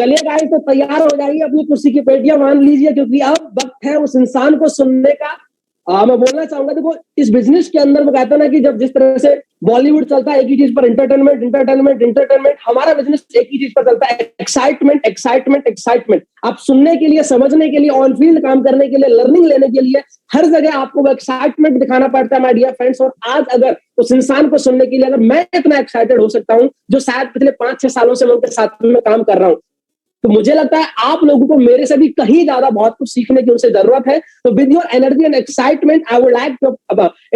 चलिए गाइस, तो तैयार हो जाइए, अपनी कुर्सी की पेटियां मान लीजिए, क्योंकि अब वक्त है उस इंसान को सुनने का। मैं बोलना चाहूंगा, देखो इस बिजनेस के अंदर वो कहता है ना कि जब जिस तरह से बॉलीवुड चलता है एक ही चीज पर, एंटरटेनमेंट एंटरटेनमेंट एंटरटेनमेंट, हमारा बिजनेस एक ही चीज पर चलता है, एक्साइटमेंट एक्साइटमेंट एक्साइटमेंट। आप सुनने के लिए, समझने के लिए, ऑन फील्ड काम करने के लिए, लर्निंग लेने के लिए हर जगह आपको वो एक्साइटमेंट दिखाना पड़ता है माय डियर फ्रेंड्स। और आज अगर उस इंसान को सुनने के लिए अगर मैं इतना एक्साइटेड हो सकता हूं, जो शायद पिछले 5-6 सालों से मैं उनके साथ में काम कर रहा हूं, तो मुझे लगता है आप लोगों को मेरे से भी कहीं ज्यादा बहुत कुछ सीखने की उनसे जरूरत है। तो with your energy and excitement I would like to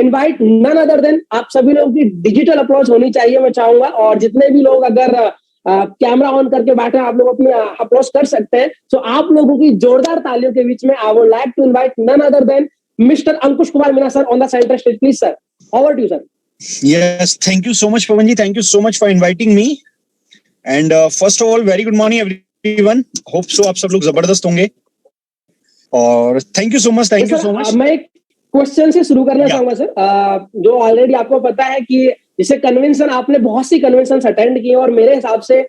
invite none other than, आप सभी लोगों की डिजिटल अप्रोच होनी चाहिए मैं चाहूंगा। और जितने भी लोग अगर कैमरा ऑन करके बैठे हैं, आप लोग अपनी अप्रोच कर सकते हैं। तो आप लोगों की जोरदार तालियों के बीच में I would like to invite none other than mister Ankush Kumar Meena sir on the centre stage. Please sir, over to you sir. Yes, thank you so much, Pawan ji. Thank you so much for inviting me. And first of all, very good morning, everyone. Hope so आप सब लोग जबरदस्त होंगे। और thank you so much, thank you so much. मैं एक question से शुरू करना चाहूंगा सर, जो ऑलरेडी आपको पता है कि जैसे कन्वेंशन, आपने बहुत सी कन्वेंशन अटेंड की और मेरे हिसाब से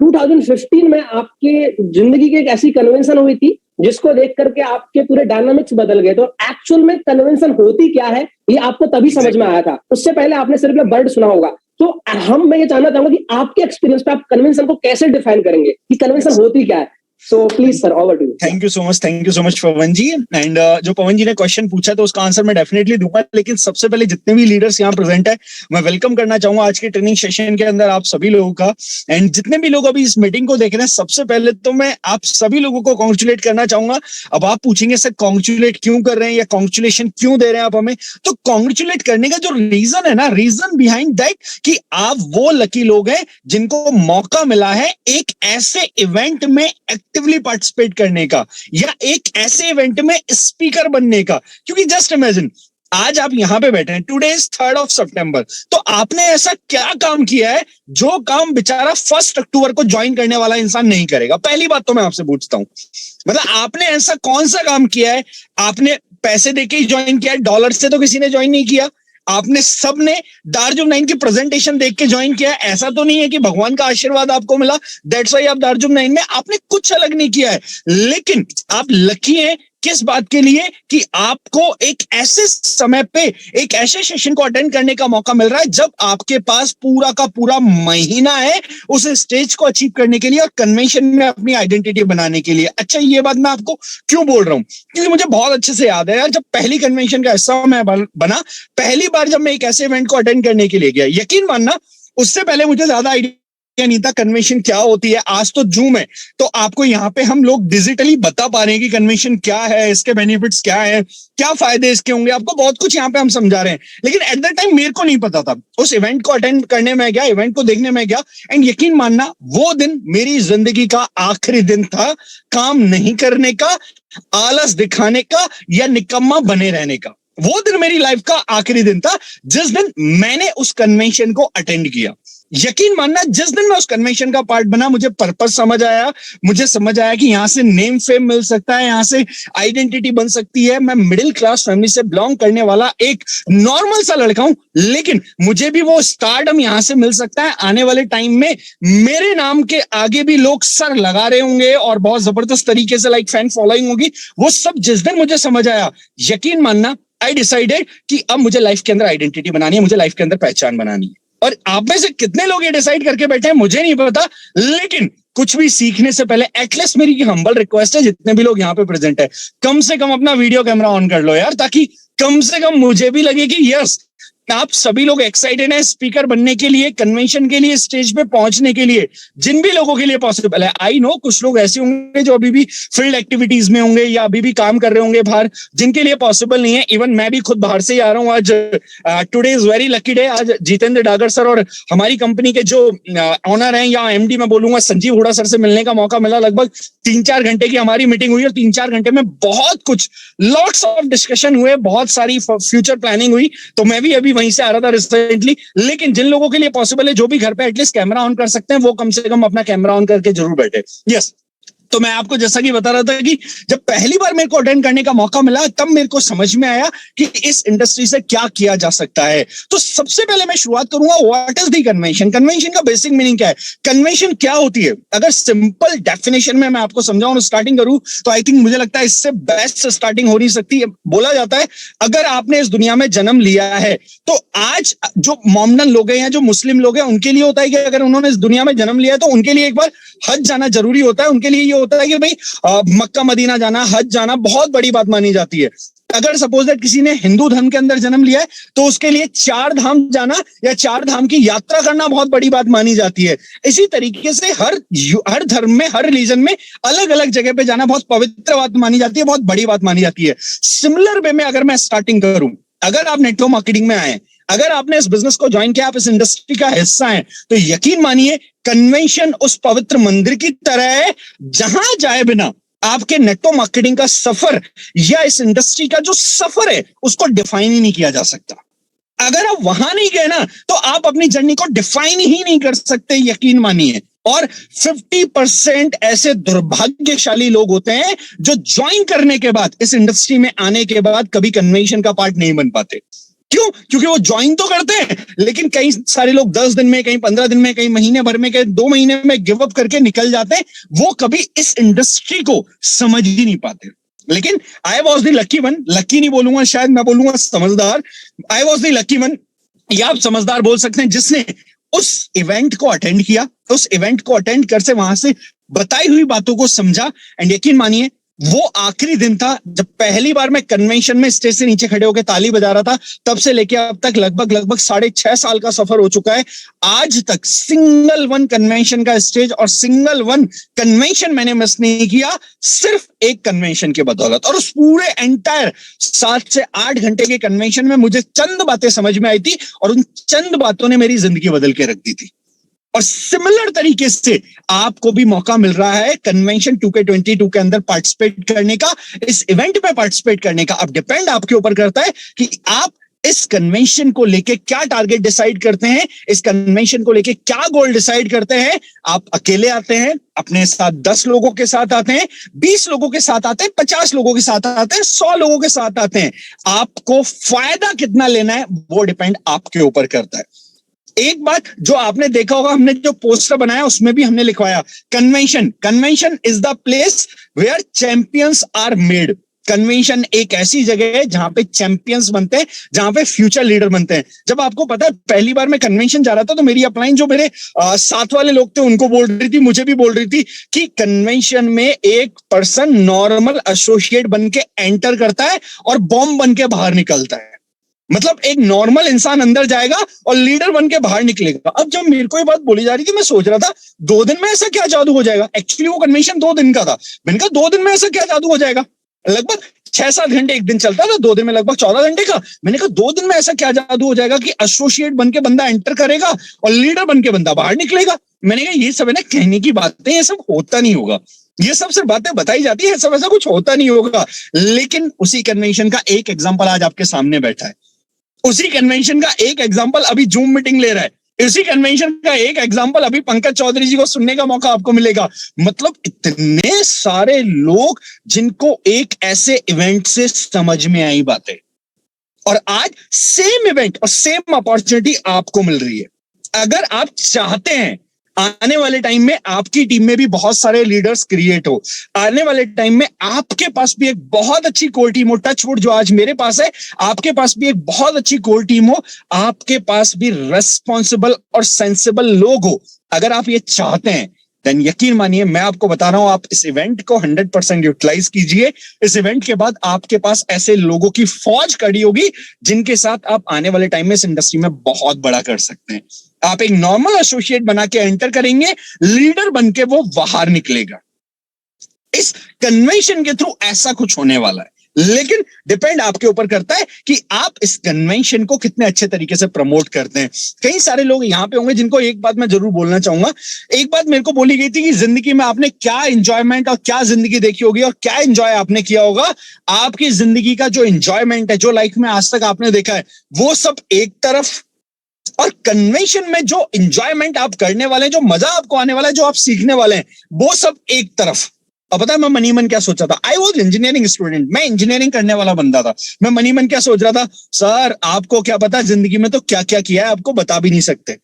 2015 में आपकी जिंदगी की एक ऐसी कन्वेंशन हुई थी जिसको देख करके आपके पूरे डायनामिक्स बदल गए। तो एक्चुअल में कन्वेंशन होती क्या है ये आपको तभी समझ में आया था, उससे पहले आपने सिर्फ वर्ड सुना होगा। तो मैं ये जानना चाहूंगा कि आपके एक्सपीरियंस पे आप कन्वेंशन को कैसे डिफाइन करेंगे कि कन्वेंशन होती क्या है। So please sir, over to you. Thank you so much Pavan ji. And जो पवन जी ने क्वेश्चन पूछा तो उसका आंसर मैं डेफिनेटली दूंगा, लेकिन सबसे पहले जितने भी लीडर्स यहाँ प्रेजेंट है मैं वेलकम करना चाहूंगा आज के ट्रेनिंग सेशन के अंदर आप सभी लोगों का। एंड जितने भी लोग अभी इस मीटिंग को देख रहे हैं, सबसे पहले तो मैं आप सभी लोगों को कॉन्ग्रेचुलेट करना चाहूंगा। अब आप पूछेंगे सर कॉन्ग्रेचुलेट क्यों कर रहे हैं या कॉन्ग्रेचुलेशन क्यों दे रहे हैं आप हमें, तो कॉन्ग्रेचुलेट करने का जो रीजन है ना, रीजन बिहाइंड दैट कि आप वो लकी लोग हैं जिनको मौका मिला है एक ऐसे इवेंट में एक्टिवली पार्टिसिपेट करने का या एक ऐसे इवेंट में स्पीकर बनने का। क्योंकि जस्ट इमेजिन आज आप यहां पे बैठे हैं, today is 3rd of September, तो आपने ऐसा क्या काम किया है जो काम बेचारा 1 अक्टूबर को ज्वाइन करने वाला इंसान नहीं करेगा। पहली बात तो मैं आपसे पूछता हूं, मतलब आपने ऐसा कौन सा काम किया है, आपने पैसे देके ही ज्वाइन किया है, डॉलर से तो किसी ने ज्वाइन नहीं किया, आपने सबने दार्जुम 9 की प्रेजेंटेशन देख के ज्वाइन किया है, ऐसा तो नहीं है कि भगवान का आशीर्वाद आपको मिला दैट्स व्हाई आप दार्जुम 9 में, आपने कुछ अलग नहीं किया है। लेकिन आप लकी हैं किस बात के लिए कि आपको एक ऐसे समय पे एक ऐसे सेशन को अटेंड करने का मौका मिल रहा है जब आपके पास पूरा का पूरा महीना है उस स्टेज को अचीव करने के लिए और कन्वेंशन में अपनी आइडेंटिटी बनाने के लिए। अच्छा, ये बात मैं आपको क्यों बोल रहा हूं, क्योंकि मुझे बहुत अच्छे से याद है यार, जब पहली कन्वेंशन का हिस्सा मैं बना, पहली बार जब मैं एक ऐसे इवेंट को अटेंड करने के लिए गया, यकीन मानना उससे पहले मुझे ज्यादा आइडिया नहीं था कन्वेंशन क्या होती है। आज तो जूम है तो आपको यहाँ पे हम लोग डिजिटली बता पा रहे हैं कि कन्वेंशन क्या है, इसके बेनिफिट्स क्या है, क्या फायदे इसके होंगे, आपको बहुत कुछ यहाँ पे हम समझा रहे हैं। लेकिन एट द टाइम मेरे को नहीं पता था। उस इवेंट को अटेंड करने में गया, इवेंट को देखने में गया, एंड यकीन मानना वो दिन मेरी जिंदगी का आखिरी दिन था काम नहीं करने का, आलस दिखाने का या निकम्मा बने रहने का। वो दिन मेरी लाइफ का आखिरी दिन था जिस दिन मैंने उस कन्वेंशन को अटेंड किया। यकीन मानना जिस दिन मैं उस कन्वेंशन का पार्ट बना, मुझे पर्पस समझ आया, मुझे समझ आया कि यहां से नेम फेम मिल सकता है, यहां से आइडेंटिटी बन सकती है। मैं मिडिल क्लास फैमिली से बिलोंग करने वाला एक नॉर्मल सा लड़का हूं, लेकिन मुझे भी वो स्टारडम यहां से मिल सकता है। आने वाले टाइम में मेरे नाम के आगे भी लोग सर लगा रहे होंगे और बहुत जबरदस्त तरीके से लाइक फैन फॉलोइंग होगी। वो सब जिस दिन मुझे समझ आया, यकीन मानना आई डिसाइडेड कि अब मुझे लाइफ के अंदर आइडेंटिटी बनानी है, मुझे लाइफ के अंदर पहचान बनानी है। और आप में से कितने लोग ये डिसाइड करके बैठे हैं मुझे नहीं पता, लेकिन कुछ भी सीखने से पहले एटलीस्ट मेरी हम्बल रिक्वेस्ट है, जितने भी लोग यहाँ पे प्रेजेंट है, कम से कम अपना वीडियो कैमरा ऑन कर लो यार, ताकि कम से कम मुझे भी लगे कि यस आप सभी लोग एक्साइटेड हैं स्पीकर बनने के लिए, कन्वेंशन के लिए, स्टेज पे पहुंचने के लिए। जिन भी लोगों के लिए पॉसिबल है, आई नो कुछ लोग ऐसे होंगे जो अभी भी फील्ड एक्टिविटीज में होंगे या अभी भी काम कर रहे होंगे बाहर, जिनके लिए पॉसिबल नहीं है। इवन मैं भी खुद बाहर से ही आ रहा हूँ। आज today is very lucky day. आज जितेंद्र डागर सर और हमारी कंपनी के जो ऑनर हैं या एमडी मैं बोलूंगा संजीव हुडा सर से मिलने का मौका मिला। लगभग 3-4 घंटे की हमारी मीटिंग हुई और 3-4 घंटे में बहुत कुछ लॉट्स ऑफ डिस्कशन हुए, बहुत सारी फ्यूचर प्लानिंग हुई। तो मैं भी अभी वहीं से आ रहा था रिसेंटली। लेकिन जिन लोगों के लिए पॉसिबल है, जो भी घर पे एटलीस्ट कैमरा ऑन कर सकते हैं, वो कम से कम अपना कैमरा ऑन करके जरूर बैठे। यस, तो मैं आपको जैसा कि बता रहा था कि जब पहली बार मेरे को अटेंड करने का मौका मिला तब मेरे को समझ में आया कि इस इंडस्ट्री से क्या किया जा सकता है। तो सबसे पहले मैं शुरुआत करूंगा, what is the convention. Convention का बेसिक मीनिंग क्या है, कन्वेंशन क्या होती है। अगर सिंपल डेफिनेशन में मैं आपको समझाऊं और स्टार्टिंग करूं तो आई थिंक मुझे लगता है इससे बेस्ट स्टार्टिंग हो नहीं सकती। बोला जाता है अगर आपने इस दुनिया में जन्म लिया है तो आज जो मोमडन लोग हैं या जो मुस्लिम लोग हैं उनके लिए होता है कि अगर उन्होंने इस दुनिया में जन्म लिया है तो उनके लिए एक बार हज जाना जरूरी होता है। उनके लिए ये होता है कि भाई मक्का मदीना जाना, हज जाना बहुत बड़ी बात मानी जाती है। अगर सपोज दैट किसी ने हिंदू धर्म के अंदर जन्म लिया है तो उसके लिए 4 धाम जाना या 4 धाम की यात्रा करना बहुत बड़ी बात मानी जाती है। इसी तरीके से हर धर्म में, हर रिलीजन में अलग अलग जगह पे जाना बहुत पवित्र बात मानी जाती है, बहुत बड़ी बात मानी जाती है। सिमिलर वे में अगर मैं स्टार्टिंग करूं, अगर आप नेटवर्क मार्केटिंग में आए, अगर आपने इस बिजनेस को ज्वाइन किया, आप इस इंडस्ट्री का हिस्सा हैं, तो यकीन मानिए कन्वेंशन उस पवित्र मंदिर की तरह है जहां जाए बिना आपके नेटवर्क मार्केटिंग का सफर या इस इंडस्ट्री का जो सफर है उसको डिफाइन ही नहीं किया जा सकता। अगर आप वहां नहीं गए ना तो आप अपनी जर्नी को डिफाइन ही नहीं कर सकते, यकीन मानिए। और 50% ऐसे दुर्भाग्यशाली लोग होते हैं जो ज्वाइन करने के बाद, इस इंडस्ट्री में आने के बाद कभी कन्वेंशन का पार्ट नहीं बन पाते। क्यों? क्योंकि वो ज्वाइन तो करते हैं लेकिन कई सारे लोग 10 दिन में, कहीं 15 दिन में, कहीं महीने भर में, कहीं 2 महीने में गिव अप करके निकल जाते हैं। वो कभी इस इंडस्ट्री को समझ ही नहीं पाते। लेकिन I was the lucky one, lucky नहीं बोलूंगा, शायद मैं बोलूंगा समझदार। I was the lucky one या आप समझदार बोल सकते हैं, जिसने उस इवेंट को अटेंड किया, उस इवेंट को अटेंड कर से वहां से बताई हुई बातों को समझा। एंड यकीन मानिए वो आखिरी दिन था जब पहली बार मैं कन्वेंशन में स्टेज से नीचे खड़े होकर ताली बजा रहा था। तब से लेके अब तक लगभग 6.5 साल का सफर हो चुका है। आज तक सिंगल वन कन्वेंशन का स्टेज और सिंगल वन कन्वेंशन मैंने मिस नहीं किया, सिर्फ एक कन्वेंशन की बदौलत। और उस पूरे एंटायर 7 से 8 घंटे के कन्वेंशन में मुझे चंद बातें समझ में आई थी और उन चंद बातों ने मेरी जिंदगी बदल के रख दी थी। और सिमिलर तरीके से आपको भी मौका मिल रहा है कन्वेंशन 2K22 के अंदर पार्टिसिपेट करने का, इस इवेंट में पार्टिसिपेट करने का। अब डिपेंड आपके ऊपर करता है कि आप इस कन्वेंशन को लेके क्या टारगेट डिसाइड करते हैं, इस कन्वेंशन को लेके क्या गोल डिसाइड करते हैं। आप अकेले आते हैं, अपने साथ 10 लोगों के साथ आते हैं, 20 लोगों के साथ आते हैं, 50 लोगों के साथ आते हैं, 100 लोगों के साथ आते हैं, आपको फायदा कितना लेना है वो डिपेंड आपके ऊपर करता है। एक बात जो आपने देखा होगा, हमने जो पोस्टर बनाया उसमें भी हमने लिखवाया convention is the place where champions are made. Convention एक ऐसी जगह है जहां पे चैंपियंस बनते हैं, जहां पे फ्यूचर लीडर बनते हैं। जब आपको पता है पहली बार मैं कन्वेंशन जा रहा था तो मेरी अपलाइन जो मेरे साथ वाले लोग थे उनको बोल रही थी, मुझे भी बोल रही थी कि कन्वेंशन में एक पर्सन नॉर्मल एसोसिएट बन के एंटर करता है और बॉम्ब बन के बाहर निकलता है। मतलब एक नॉर्मल इंसान अंदर जाएगा और लीडर बन के बाहर निकलेगा। अब जब मेरे को ये बात बोली जा रही थी मैं सोच रहा था 2 दिन में ऐसा क्या जादू हो जाएगा। एक्चुअली वो कन्वेंशन 2 दिन का था। मैंने कहा 2 दिन में ऐसा क्या जादू हो जाएगा। लगभग 6-7 घंटे एक दिन चलता था, 2 दिन में लगभग 14 घंटे का। मैंने कहा 2 दिन में ऐसा क्या जादू हो जाएगा कि एसोसिएट बन के बंदा एंटर करेगा और लीडर बन के बंदा बाहर निकलेगा। मैंने कहा ये सब है ना कहने की बातें, ये सब होता नहीं होगा, ये सब सिर्फ बातें बताई जाती है, सब ऐसा कुछ होता नहीं होगा। लेकिन उसी कन्वेंशन का एक एग्जाम्पल आज आपके सामने बैठा है, उसी कन्वेंशन का एक एग्जांपल अभी जूम मीटिंग ले रहा है, इसी कन्वेंशन का एक एग्जांपल अभी पंकज चौधरी जी को सुनने का मौका आपको मिलेगा। मतलब इतने सारे लोग जिनको एक ऐसे इवेंट से समझ में आई बातें, और आज सेम इवेंट और सेम अपॉर्चुनिटी आपको मिल रही है। अगर आप चाहते हैं आने वाले टाइम में आपकी टीम में भी बहुत सारे लीडर्स क्रिएट हो, आने वाले टाइम में आपके पास भी एक बहुत अच्छी कोर टीम हो, टचवुड जो आज मेरे पास है, आपके पास भी एक बहुत अच्छी कोर टीम हो, आपके पास भी रेस्पॉन्सिबल और सेंसिबल लोग हो, अगर आप ये चाहते हैं देन यकीन मानिए मैं आपको बता रहा हूं आप इस इवेंट को 100% यूटिलाइज कीजिए। इस इवेंट के बाद आपके पास ऐसे लोगों की फौज खड़ी होगी जिनके साथ आप आने वाले टाइम में इस इंडस्ट्री में बहुत बड़ा कर सकते हैं। आप एक नॉर्मल एसोसिएट बना के एंटर करेंगे, लीडर बन के वो बाहर निकलेगा। इस कन्वेंशन के थ्रू ऐसा कुछ होने वाला है, लेकिन डिपेंड आपके ऊपर करता है कि आप इस कन्वेंशन को कितने अच्छे तरीके से प्रमोट करते हैं। कई सारे लोग यहां पे होंगे जिनको एक बात मैं जरूर बोलना चाहूंगा। एक बात मेरे को बोली गई थी कि जिंदगी में आपने क्या एंजॉयमेंट और क्या जिंदगी देखी होगी और क्या एंजॉय आपने किया होगा। आपकी जिंदगी का जो एंजॉयमेंट है, जो लाइफ में आज तक आपने देखा है, वो सब एक तरफ, और कन्वेंशन में जो एंजॉयमेंट आप करने वाले हैं, जो मजा आपको आने वाला है, जो आप सीखने वाले हैं, वो सब एक तरफ। अब पता है मैं मनी मन क्या सोचा था? आई वॉज इंजीनियरिंग स्टूडेंट, मैं इंजीनियरिंग करने वाला बंदा था। मैं मनी मन क्या सोच रहा था, सर आपको क्या पता जिंदगी में तो क्या क्या किया है, आपको बता भी नहीं सकते।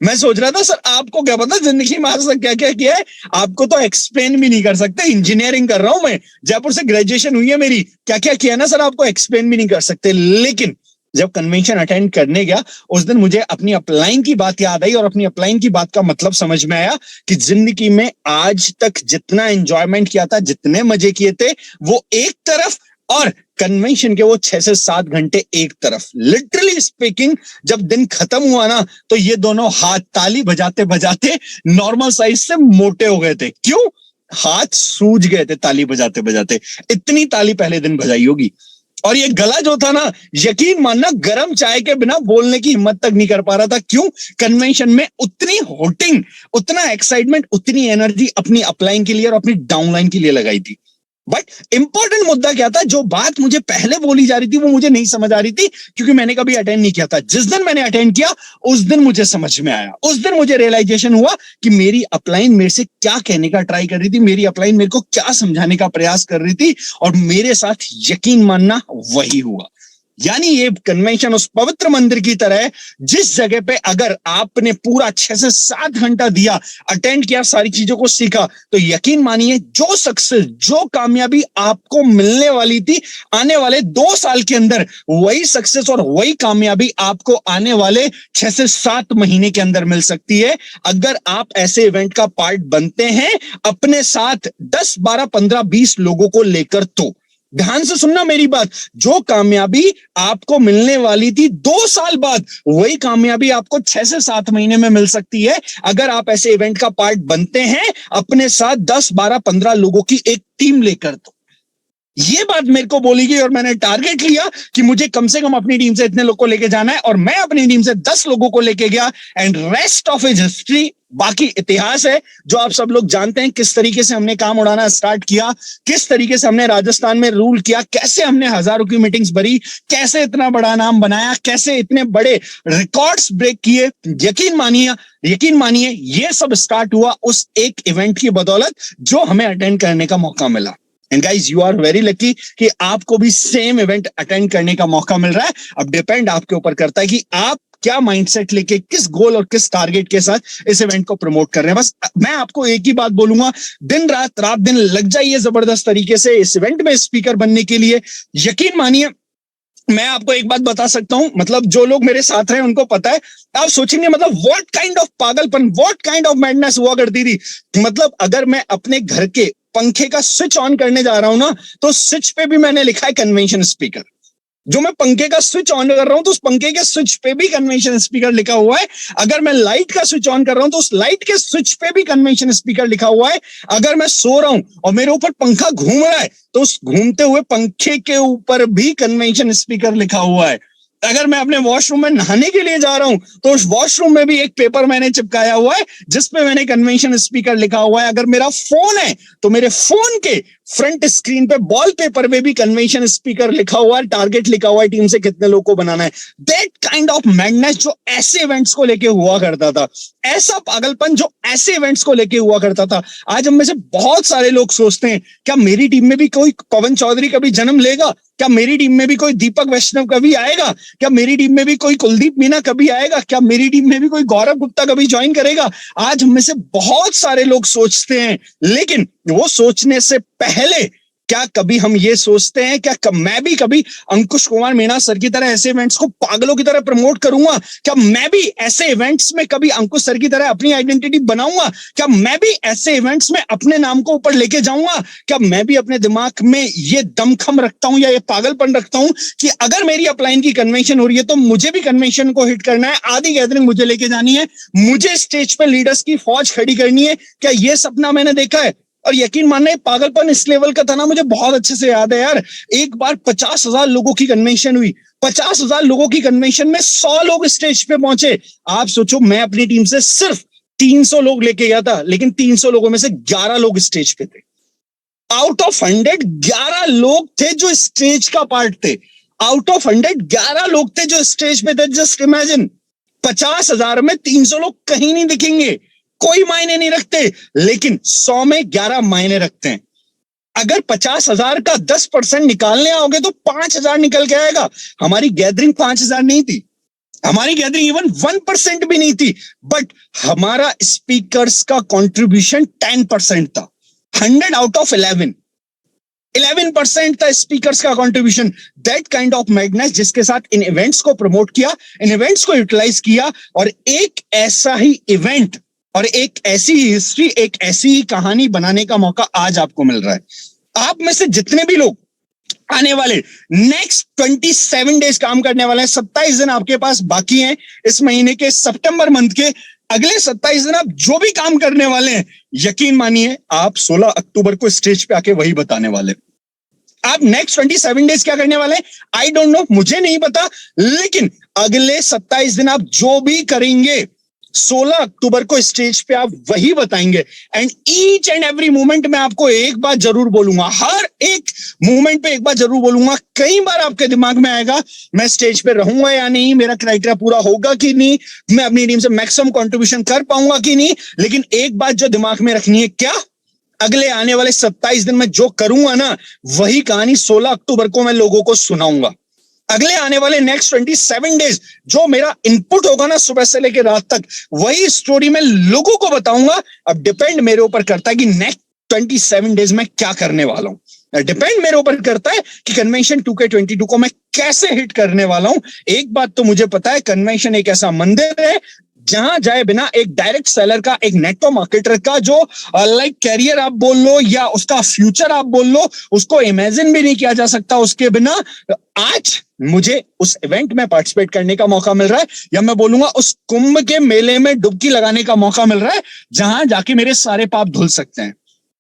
मैं सोच रहा था सर आपको क्या पता जिंदगी में आज तक क्या क्या किया है, आपको तो एक्सप्लेन भी नहीं कर सकते। इंजीनियरिंग कर रहा हूं मैं, जयपुर से ग्रेजुएशन हुई है मेरी, क्या क्या किया ना सर आपको एक्सप्लेन भी नहीं कर सकते। लेकिन जब कन्वेंशन अटेंड करने गया उस दिन मुझे अपनी अपलाइन की बात याद आई, और अपनी अपलाइन की बात का मतलब समझ में आया कि जिंदगी में आज तक जितना एंजॉयमेंट किया था, जितने मजे किए थे, वो एक तरफ, और कन्वेंशन के वो 6 से 7 घंटे एक तरफ। लिटरली स्पीकिंग, जब दिन खत्म हुआ ना तो ये दोनों हाथ ताली बजाते बजाते नॉर्मल साइज से मोटे हो गए थे। क्यों? हाथ सूज गए थे ताली बजाते बजाते। इतनी ताली पहले दिन बजाई होगी। और ये गला जो था ना, यकीन मानना गर्म चाय के बिना बोलने की हिम्मत तक नहीं कर पा रहा था। क्यों? कन्वेंशन में उतनी होटिंग, उतना एक्साइटमेंट, उतनी एनर्जी अपनी अपलाइन के लिए और अपनी डाउनलाइन के लिए लगाई थी। बट इंपॉर्टेंट मुद्दा क्या था, जो बात मुझे पहले बोली जा रही थी वो मुझे नहीं समझ आ रही थी, क्योंकि मैंने कभी अटेंड नहीं किया था। जिस दिन मैंने अटेंड किया उस दिन मुझे समझ में आया, उस दिन मुझे रियलाइजेशन हुआ कि मेरी अपलाइन मेरे से क्या कहने का ट्राई कर रही थी, मेरी अपलाइन मेरे को क्या समझाने का प्रयास कर रही थी, और मेरे साथ यकीन मानना वही हुआ। यानी ये कन्वेंशन उस पवित्र मंदिर की तरह है, जिस जगह पे अगर आपने पूरा 6 से 7 घंटा दिया, अटेंड किया, सारी चीजों को सीखा, तो यकीन मानिए जो सक्सेस, जो कामयाबी आपको मिलने वाली थी आने वाले 2 साल के अंदर, वही सक्सेस और वही कामयाबी आपको आने वाले 6 से 7 महीने के अंदर मिल सकती है, अगर आप ऐसे इवेंट का पार्ट बनते हैं अपने साथ 10, 12, 15, 20 लोगों को लेकर। तो ध्यान से सुनना मेरी बात, जो कामयाबी आपको मिलने वाली थी 2 साल बाद, वही कामयाबी आपको 6 से 7 महीने में मिल सकती है, अगर आप ऐसे इवेंट का पार्ट बनते हैं अपने साथ 10, 12, 15 लोगों की एक टीम लेकर। तो ये बात मेरे को बोली गई और मैंने टारगेट लिया कि मुझे कम से कम अपनी टीम से इतने लोग को लेके जाना है, और मैं अपनी टीम से 10 लोगों को लेके गया। And rest of is history, बाकी इतिहास है, जो आप सब लोग जानते हैं किस तरीके से हमने काम उड़ाना स्टार्ट किया, किस तरीके से हमने राजस्थान में रूल किया, कैसे हमने हजारों की मीटिंग्स भरी, कैसे इतना बड़ा नाम बनाया, कैसे इतने बड़े रिकॉर्ड्स ब्रेक किए। यकीन मानिए ये सब स्टार्ट हुआ उस एक इवेंट की बदौलत जो हमें अटेंड करने का मौका मिला। And guys you are very lucky कि आपको भी सेम इवेंट अटेंड करने का मौका मिल रहा है। अब डिपेंड आपके ऊपर करता है कि आप क्या माइंडसेट लेके, किस गोल और किस टारगेट के साथ इस इवेंट को प्रमोट कर रहे हैं। बस मैं आपको एक ही बात बोलूंगा, दिन रात दिन लग जाइए जबरदस्त तरीके से इस इवेंट में स्पीकर बनने के लिए। यकीन मानिए मैं आपको एक बात बता सकता हूं, मतलब जो लोग मेरे साथ रहे उनको पता है। आप सोचेंगे मतलब व्हाट काइंड ऑफ पागलपन, व्हाट काइंड ऑफ मैडनेस हुआ करती थी। मतलब अगर मैं अपने घर के पंखे का स्विच ऑन करने जा रहा हूं ना, तो स्विच पे भी मैंने लिखा है कन्वेंशन स्पीकर। जो मैं पंखे का स्विच ऑन कर रहा हूं तो उस पंखे के स्विच पे भी कन्वेंशन स्पीकर लिखा हुआ है। अगर मैं लाइट का स्विच ऑन कर रहा हूं तो उस लाइट के स्विच पे भी कन्वेंशन स्पीकर लिखा हुआ है। अगर मैं सो रहा हूं और मेरे ऊपर पंखा घूम रहा है तो उस घूमते हुए पंखे के ऊपर भी कन्वेंशन स्पीकर लिखा हुआ है। अगर मैं अपने वॉशरूम में नहाने के लिए जा रहा हूं तो उस वॉशरूम में भी एक पेपर मैंने चिपकाया हुआ है जिसपे मैंने कन्वेंशन स्पीकर लिखा हुआ है। अगर मेरा फोन है तो मेरे फोन के फ्रंट स्क्रीन पे वॉल पेपर में भी कन्वेंशन स्पीकर लिखा हुआ है, टारगेट लिखा हुआ है, टीम से कितने लोग को बनाना है। दैट काइंड ऑफ मैडनेस जो ऐसे इवेंट्स को लेके हुआ करता था, ऐसा पागलपन जो ऐसे इवेंट्स को लेके हुआ करता था, आज हम में से बहुत सारे लोग सोचते हैं क्या मेरी टीम में भी कोई पवन चौधरी कभी जन्म लेगा, क्या मेरी टीम में भी कोई दीपक वैष्णव कभी आएगा, क्या मेरी टीम में भी कोई कुलदीप मीना कभी आएगा, क्या मेरी टीम में भी कोई गौरव गुप्ता कभी ज्वाइन करेगा। आज हम में से बहुत सारे लोग सोचते हैं, लेकिन वो सोचने से पहले क्या कभी हम ये सोचते हैं क्या मैं भी कभी अंकुश कुमार मीणा सर की तरह ऐसे इवेंट्स को पागलों की तरह प्रमोट करूंगा? क्या मैं भी ऐसे इवेंट्स में कभी अंकुश सर की तरह अपनी आइडेंटिटी बनाऊंगा? क्या मैं भी ऐसे इवेंट्स में अपने नाम को ऊपर लेके जाऊंगा? क्या मैं भी अपने दिमाग में ये दमखम रखता हूं या ये पागलपन रखता हूं कि अगर मेरी अपलाइन की कन्वेंशन हो रही है तो मुझे भी कन्वेंशन को हिट करना है, आधी गैदरिंग मुझे लेके जानी है, मुझे स्टेज पे लीडर्स की फौज खड़ी करनी है? क्या ये सपना मैंने देखा है? और यकीन मानना पागलपन इस लेवल का था ना, मुझे बहुत अच्छे से याद है यार। एक बार 50,000 लोगों की कन्वेंशन हुई, 50,000 लोगों की कन्वेंशन में 100 लोग स्टेज पे पहुंचे। आप सोचो मैं अपनी टीम से सिर्फ 300 लोग लेके गया था, लेकिन 300 लोगों में से 11 लोग स्टेज पे थे। आउट ऑफ 100 11 लोग थे जो स्टेज का पार्ट थे। आउट ऑफ 100 11 लोग थे जो स्टेज पे थे। जस्ट इमेजिन 50,000 में 300 लोग कहीं नहीं दिखेंगे, कोई मायने नहीं रखते, लेकिन 100 में 11 मायने रखते हैं। अगर 50,000 का 10% निकालने आओगे तो 5,000 निकल के आएगा। हमारी गैदरिंग 5,000 नहीं थी, हमारी गैदरिंग इवन 1% भी नहीं थी, बट हमारा स्पीकर्स का कंट्रीब्यूशन 10% था। 100 आउट ऑफ 11% था स्पीकर्स का contribution. That kind of madness, जिसके साथ इन इवेंट्स को प्रमोट किया, इन इवेंट्स को यूटिलाइज किया, और एक ऐसा ही इवेंट और एक ऐसी ही हिस्ट्री, एक ऐसी ही कहानी बनाने का मौका आज आपको मिल रहा है। आप में से जितने भी लोग आने वाले नेक्स्ट 27 डेज काम करने वाले हैं, 27 दिन आपके पास बाकी हैं इस महीने के, सितंबर मंथ के। अगले 27 दिन आप जो भी काम करने वाले हैं, यकीन मानिए आप 16 अक्टूबर को स्टेज पे आके वही बताने वाले। आप नेक्स्ट 27 डेज क्या करने वाले हैं आई डोंट नो, मुझे नहीं पता, लेकिन अगले 27 दिन आप जो भी करेंगे 16 अक्टूबर को स्टेज पे आप वही बताएंगे। And each and every moment में आपको एक बात जरूर बोलूंगा, हर एक मोमेंट पे एक बात जरूर बोलूंगा। कई बार आपके दिमाग में आएगा मैं स्टेज पे रहूंगा या नहीं, मेरा क्राइटेरिया पूरा होगा कि नहीं, मैं अपनी टीम से मैक्सिमम कंट्रीब्यूशन कर पाऊंगा कि नहीं, लेकिन एक बात जो दिमाग में रखनी है, क्या अगले आने वाले 27 दिन में जो करूंगा ना, वही कहानी 16 अक्टूबर को मैं लोगों को सुनाऊंगा। अगले आने वाले नेक्स्ट 27 डेज जो मेरा इनपुट होगा ना, सुबह से लेकर रात तक, वही स्टोरी मैं लोगों को बताऊंगा। अब डिपेंड मेरे ऊपर करता है कि नेक्स्ट 27 डेज में क्या करने वाला हूं। डिपेंड मेरे ऊपर करता है कि कन्वेंशन 2K22 को मैं कैसे हिट करने वाला हूं। एक बात तो मुझे पता है, कन्वेंशन एक ऐसा मंदिर है जहां जाए बिना एक डायरेक्ट सेलर का, एक नेटवर्क मार्केटर का जो लाइक कैरियर आप बोल लो या उसका फ्यूचर आप बोल लो, उसको इमेजिन भी नहीं किया जा सकता उसके बिना। आज मुझे उस इवेंट में पार्टिसिपेट करने का मौका मिल रहा है, या मैं बोलूंगा उस कुंभ के मेले में डुबकी लगाने का मौका मिल रहा है, जहां जाके मेरे सारे पाप धुल सकते हैं।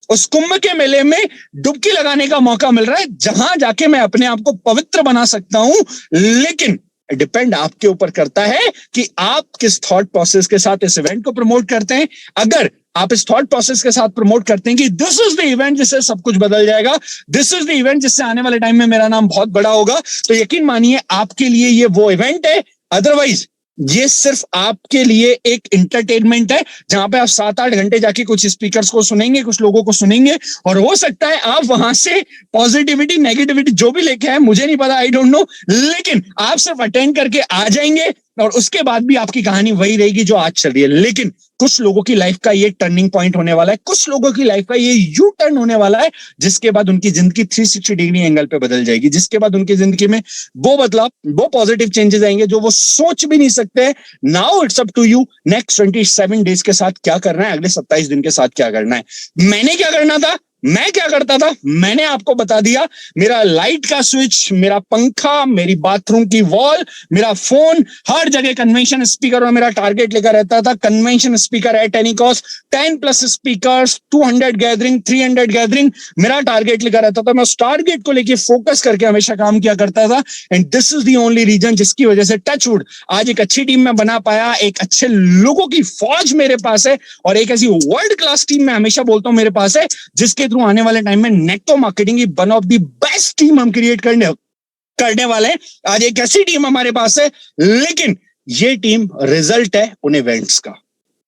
उस कुंभ के मेले में डुबकी लगाने का मौका मिल रहा है, जहां जाके मैं अपने आप को पवित्र बना सकता हूं। लेकिन डिपेंड आपके ऊपर करता है कि आप किस थॉट प्रोसेस के साथ इस इवेंट को प्रमोट करते हैं। अगर आप इस थॉट प्रोसेस के साथ प्रमोट करते हैं कि दिस इज द इवेंट जिससे सब कुछ बदल जाएगा, दिस इज द इवेंट जिससे आने वाले टाइम में मेरा नाम बहुत बड़ा होगा, तो यकीन मानिए आपके लिए ये वो इवेंट है। अदरवाइज ये सिर्फ आपके लिए एक इंटरटेनमेंट है, जहां पे आप 7-8 घंटे जाके कुछ स्पीकर्स को सुनेंगे, कुछ लोगों को सुनेंगे, और हो सकता है आप वहां से पॉजिटिविटी नेगेटिविटी जो भी लेके आए, मुझे नहीं पता, आई डोंट नो, लेकिन आप सिर्फ अटेंड करके आ जाएंगे और उसके बाद भी आपकी कहानी वही रहेगी जो आज चल रही है। लेकिन कुछ लोगों की लाइफ का ये टर्निंग पॉइंट होने वाला है, कुछ लोगों की लाइफ का ये यू टर्न होने वाला है, जिसके बाद उनकी जिंदगी 360 डिग्री एंगल पे बदल जाएगी, जिसके बाद उनकी जिंदगी में वो बदलाव, वो पॉजिटिव चेंजेस आएंगे जो वो सोच भी नहीं सकते। Now it's up to you, next 27 days के साथ क्या करना है, अगले 27 दिन के साथ क्या करना है। मैंने क्या करना था, मैं क्या करता था, मैंने आपको बता दिया। मेरा लाइट का स्विच, मेरा पंखा, मेरी बाथरूम की वॉल, मेरा फोन, हर जगह कन्वेंशन स्पीकर, और मेरा टारगेट लेकर रहता था convention speaker at any cost, 10+ speakers, 200 gathering, 300 gathering, मेरा टारगेट लेकर रहता था। मैं उस टारगेट को लेकर फोकस करके हमेशा काम किया करता था। And this is the only reason जिसकी वजह से टचवुड आज एक अच्छी टीम में बना पाया, एक अच्छे लोगों की फौज मेरे पास है, और एक ऐसी वर्ल्ड क्लास टीम मैं हमेशा बोलता हूं मेरे पास है, जिसके थ्रू आने वाले टाइम में नेटवर्क मार्केटिंग की one of the best team हम क्रिएट करने वाले हैं। आज एक ऐसी टीम हमारे पास है, लेकिन ये टीम रिजल्ट है उन इवेंट्स का,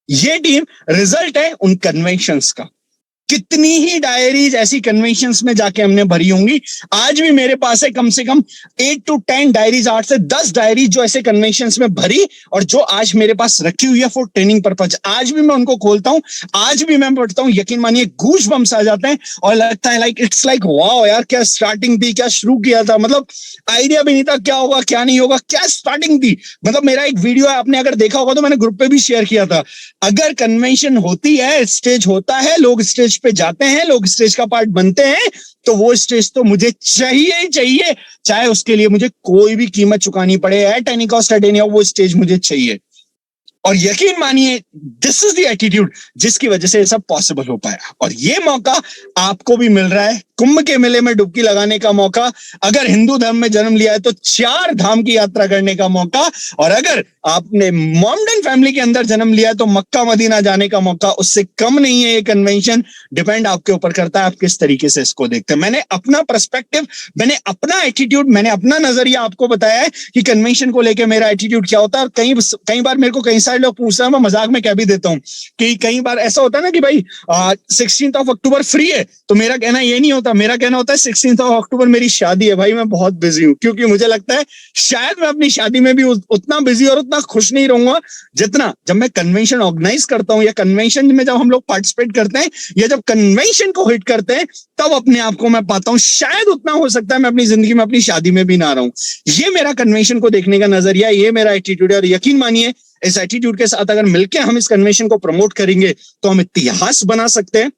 ये टीम रिजल्ट है उन कन्वेंशंस का। कितनी ही डायरीज ऐसी कन्वेंशंस में जाके हमने भरी होंगी, आज भी मेरे पास है कम से कम 8 to 10 डायरीज, 8 से 10 डायरीज जो ऐसे कन्वेंशंस में भरी, और जो आज मेरे पास रखी हुई है फॉर ट्रेनिंग पर्पज। आज भी मैं उनको खोलता हूं, आज भी मैं पढ़ता हूं, यकीन मानिए गूज बम्स आ जाते हैं, और लगता है लाइक इट्स लाइक वाओ यार, क्या स्टार्टिंग थी, क्या शुरू किया था, मतलब आइडिया भी नहीं था क्या होगा क्या नहीं होगा, क्या स्टार्टिंग थी। मतलब मेरा एक वीडियो है, आपने अगर देखा होगा तो मैंने ग्रुप पे भी शेयर किया था। अगर कन्वेंशन होती है, स्टेज होता है, लोग स्टेज पे जाते हैं, लोग स्टेज का पार्ट बनते हैं, तो वो स्टेज तो मुझे चाहिए ही चाहिए, चाहे उसके लिए मुझे कोई भी कीमत चुकानी पड़े, at any cost, at any how, वो स्टेज मुझे चाहिए। और यकीन मानिए दिस इज द एटीट्यूड जिसकी वजह से ये सब पॉसिबल हो पाया। और ये मौका आपको भी मिल रहा है, कुंभ के मेले में डुबकी लगाने का मौका, अगर हिंदू धर्म में जन्म लिया है तो 4 धाम की यात्रा करने का मौका, और अगर आपने मोमडन फैमिली के अंदर जन्म लिया है तो मक्का मदीना जाने का मौका। उससे कम नहीं है ये कन्वेंशन, डिपेंड आपके ऊपर करता है आप किस तरीके से इसको देखते हैं। मैंने अपना पर्सपेक्टिव, मैंने अपना एटीट्यूड, मैंने अपना नजरिया आपको बताया है कि कन्वेंशन को लेकर मेरा एटीट्यूड क्या होता है। और कई बार मेरे को कई सारे लोग पूछते हैं, मैं मजाक में कह भी देता हूं कि कई बार ऐसा होता है ना कि भाई 16 अक्टूबर फ्री है, तो मेरा कहना ये नहीं होता होता है? मेरा कहना होता है 16 अक्टूबर मेरी शादी है भाई, मैं बहुत बिजी हूँ, क्योंकि मुझे लगता है शायद मैं अपनी शादी में भी उतना बिजी और उतना खुश नहीं रहूंगा जितना जब मैं कन्वेंशन ऑर्गेनाइज करता हूँ, या कन्वेंशन में जब हम लोग पार्टिसिपेट करते हैं, या जब कन्वेंशन को हिट करते हैं, तब अपने आप को मैं पाता हूँ शायद उतना हो सकता है मैं अपनी जिंदगी में अपनी शादी में भी ना रहूं। ये मेरा कन्वेंशन को देखने का नजरिया, ये मेरा एटीट्यूड है, और यकीन मानिए इस एटीट्यूड के साथ अगर मिलकर हम इस कन्वेंशन को प्रमोट करेंगे तो हम इतिहास बना सकते हैं,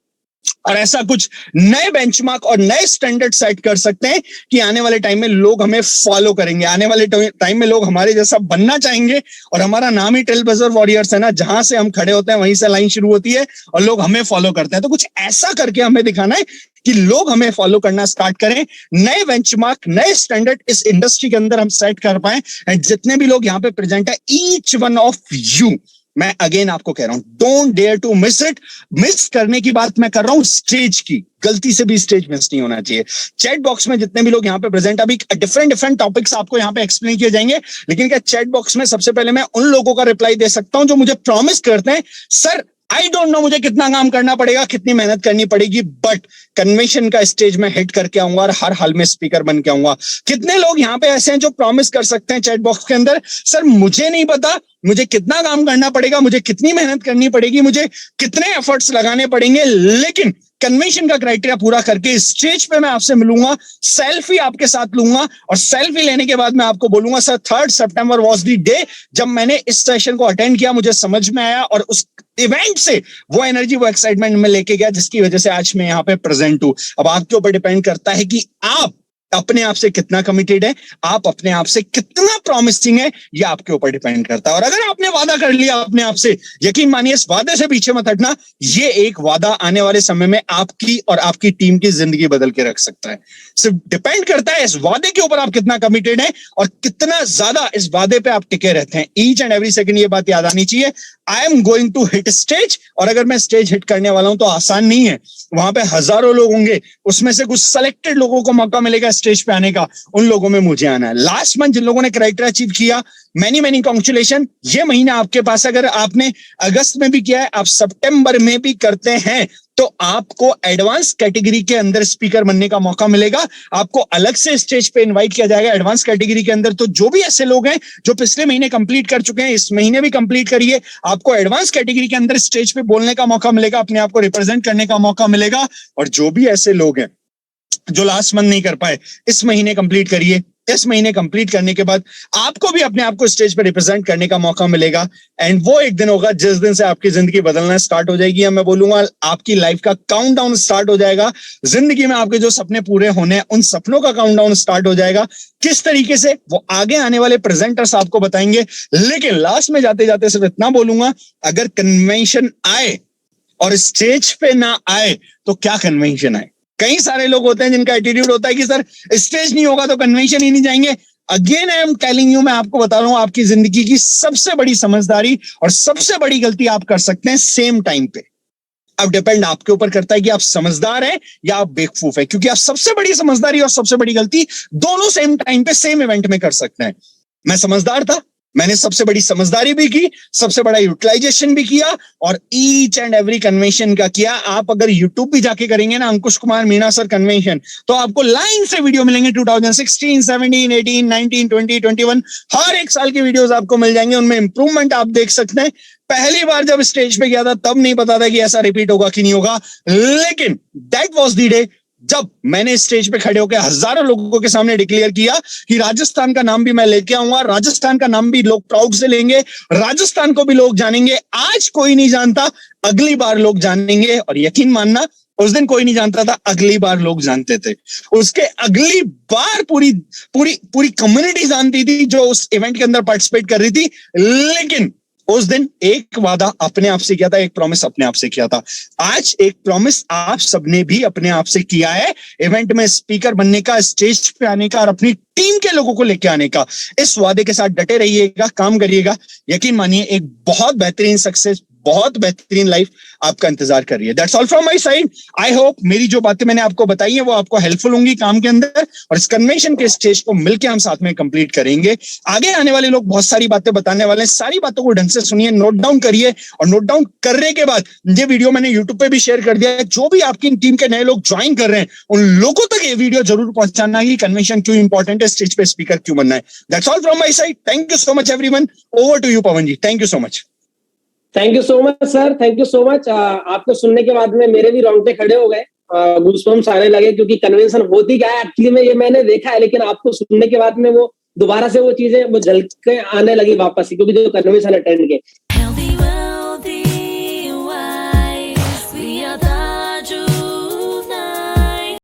और ऐसा कुछ नए बेंचमार्क और नए स्टैंडर्ड सेट कर सकते हैं कि आने वाले टाइम में लोग हमें फॉलो करेंगे, आने वाले टाइम में लोग हमारे जैसा बनना चाहेंगे। और हमारा नाम ही टेल बजर वॉरियर्स है ना, जहां से हम खड़े होते हैं वहीं से लाइन शुरू होती है और लोग हमें फॉलो करते हैं। तो कुछ ऐसा करके हमें दिखाना है कि लोग हमें फॉलो करना स्टार्ट करें, नए बेंचमार्क, नए स्टैंडर्ड इस इंडस्ट्री के अंदर हम सेट कर पाए। एंड जितने भी लोग यहाँ पे प्रेजेंट है, ईच वन ऑफ यू, मैं अगेन आपको कह रहा हूं, don't dare to miss it. Miss करने की बात मैं कर रहा हूं स्टेज की, गलती से भी स्टेज मिस नहीं होना चाहिए। चैट बॉक्स में जितने भी लोग यहाँ पे प्रेजेंट, अभी डिफरेंट टॉपिक्स आपको यहाँ पे एक्सप्लेन किए जाएंगे, लेकिन क्या चैट बॉक्स में सबसे पहले मैं उन लोगों का रिप्लाई दे सकता हूं जो मुझे प्रॉमिस करते हैं, सर आई डोंट नो मुझे कितना काम करना पड़ेगा, कितनी मेहनत करनी पड़ेगी, बट कन्वेंशन का स्टेज में हिट करके आऊंगा और हर हाल में स्पीकर बन के आऊंगा। कितने लोग यहाँ पे ऐसे हैं जो प्रॉमिस कर सकते हैं चैट बॉक्स के अंदर, सर मुझे नहीं पता मुझे कितना काम करना पड़ेगा, मुझे कितनी मेहनत करनी पड़ेगी, मुझे कितने एफर्ट्स लगाने पड़ेंगे, लेकिन कन्वेंशन का क्राइटेरिया पूरा करके स्टेज पे मैं आपसे मिलूंगा, सेल्फी आपके साथ लूंगा, और सेल्फी लेने के बाद मैं आपको बोलूंगा sir 3 September was the day जब मैंने इस सेशन को अटेंड किया, मुझे समझ में आया और उस इवेंट से वो एनर्जी, वो एक्साइटमेंट में लेके गया, जिसकी वजह से आज मैं यहाँ पे प्रेजेंट हूं। अब आपके ऊपर डिपेंड करता है कि आप अपने आप से कितना कमिटेड है, आप अपने आप से कितना प्रॉमिसिंग है, ये आपके ऊपर डिपेंड करता है। और अगर आपने वादा कर लिया अपने आप से, यकीन मानिए इस वादे से पीछे मत हटना, ये एक वादा आने वाले समय में आपकी और आपकी टीम की जिंदगी बदल के रख सकता है। सिर्फ डिपेंड करता है इस वादे के ऊपर आप कितना कमिटेड है और कितना ज्यादा इस वादे पे आप टिके रहते हैं। ईच एंड एवरी सेकंड ये बात याद आनी चाहिए, I am going to hit stage, और अगर मैं स्टेज हिट करने वाला हूं तो आसान नहीं है, वहां पे हजारों लोग होंगे, उसमें से कुछ सेलेक्टेड लोगों को मौका मिलेगा स्टेज पे आने का, उन लोगों में मुझे आना है। लास्ट मंथ जिन लोगों ने क्राइटेरिया अचीव किया, मैनी कांग्रेचुलेशन। ये महीना आपके पास, अगर आपने अगस्त में भी किया है, आप सितंबर में भी करते हैं, तो आपको एडवांस कैटेगरी के अंदर स्पीकर बनने का मौका मिलेगा, आपको अलग से स्टेज पे इनवाइट किया जाएगा एडवांस कैटेगरी के अंदर। तो जो भी ऐसे लोग हैं जो पिछले महीने कंप्लीट कर चुके हैं, इस महीने भी कंप्लीट करिए, आपको एडवांस कैटेगरी के अंदर स्टेज पे बोलने का मौका मिलेगा, अपने आप को रिप्रेजेंट करने का मौका मिलेगा। और जो भी ऐसे लोग हैं जो लास्ट मंथ नहीं कर पाए, इस महीने कंप्लीट करिए, इस महीने कंप्लीट करने के बाद आपको भी अपने आप को स्टेज पे रिप्रेजेंट करने का मौका मिलेगा। एंड वो एक दिन होगा जिस दिन से आपकी जिंदगी बदलना स्टार्ट हो जाएगी, या मैं बोलूंगा आपकी लाइफ का काउंटडाउन स्टार्ट हो जाएगा। जिंदगी में आपके जो सपने पूरे होने हैं, उन सपनों का काउंटडाउन स्टार्ट हो जाएगा। किस तरीके से, वो आगे आने वाले प्रेजेंटर्स आपको बताएंगे। लेकिन लास्ट में जाते जाते सिर्फ इतना बोलूंगा, अगर कन्वेंशन आए और स्टेज पे ना आए तो क्या कन्वेंशन आए। कई सारे लोग होते हैं जिनका एटीट्यूड होता है कि सर स्टेज नहीं होगा तो कन्वेंशन ही नहीं जाएंगे। Again I am telling you, मैं आपको बता रहा हूं, आपकी जिंदगी की सबसे बड़ी समझदारी और सबसे बड़ी गलती आप कर सकते हैं सेम टाइम पे। अब डिपेंड आपके ऊपर करता है कि आप समझदार हैं या आप बेवकूफ है, क्योंकि आप सबसे बड़ी समझदारी और सबसे बड़ी गलती दोनों सेम टाइम पे सेम इवेंट में कर सकते हैं। मैं समझदार था, मैंने सबसे बड़ी समझदारी भी की, सबसे बड़ा यूटिलाइजेशन भी किया, और ईच एंड एवरी कन्वेंशन का किया। आप अगर यूट्यूब भी जाके करेंगे ना, अंकुश कुमार मीणा सर कन्वेंशन, तो आपको लाइन से वीडियो मिलेंगे 2016, 17, 18, 19, 20, 21, हर एक साल के वीडियोस आपको मिल जाएंगे। उनमें इंप्रूवमेंट आप देख सकते हैं। पहली बार जब स्टेज पे गया था तब नहीं पता था कि ऐसा रिपीट होगा कि नहीं होगा, लेकिन दैट वाज द डे जब मैंने स्टेज पे खड़े होकर हजारों लोगों के सामने डिक्लेयर किया कि राजस्थान का नाम भी मैं लेके आऊंगा, राजस्थान का नाम भी लोग प्राउड से लेंगे, राजस्थान को भी लोग जानेंगे। आज कोई नहीं जानता, अगली बार लोग जानेंगे। और यकीन मानना, उस दिन कोई नहीं जानता था, अगली बार लोग जानते थे। उसके अगली बार पूरी पूरी पूरी कम्युनिटी जानती थी जो उस इवेंट के अंदर पार्टिसिपेट कर रही थी। लेकिन उस दिन एक वादा अपने आप से किया था, एक प्रॉमिस अपने आप से किया था। आज एक प्रॉमिस आप सबने भी अपने आप से किया है, इवेंट में स्पीकर बनने का, स्टेज पे आने का और अपनी टीम के लोगों को लेके आने का। इस वादे के साथ डटे रहिएगा, काम करिएगा। यकीन मानिए एक बहुत बेहतरीन सक्सेस, बहुत बेहतरीन लाइफ आपका इंतजार कर रही है। That's all from my side. I hope मेरी जो बातें मैंने आपको बताई है वो आपको हेल्पफुल होंगी काम के अंदर, और इस कन्वेंशन के स्टेज को मिलकर हम साथ में कंप्लीट करेंगे। आगे आने वाले लोग बहुत सारी बातें बताने वाले हैं, सारी बातों को ढंग से सुनिए, नोट डाउन करिए, और नोट डाउन करने के बाद ये वीडियो मैंने यूट्यूब पे भी शेयर कर दिया है, जो भी आपकी टीम के नए लोग ज्वाइन कर रहे हैं उन लोगों तक ये वीडियो जरूर पहुंचाना कि कन्वेंशन क्यों इंपॉर्टेंट है, स्टेज पे स्पीकर क्यों बनना है। That's all from my side. Thank you so much everyone. Over to you Pavan ji. Thank you so much. Thank you so much sir, thank you so much. आपको सुनने के बाद में मेरे भी रोंगटे खड़े हो गए, गूज़बम्प्स आने लगे, क्योंकि कन्वेंशन होती क्या है एक्चुअली में ये मैंने देखा है, लेकिन आपको सुनने के बाद में वो दोबारा से वो चीजें वो झलक के आने लगी वापस से, क्योंकि जो कन्वेंशन अटेंड के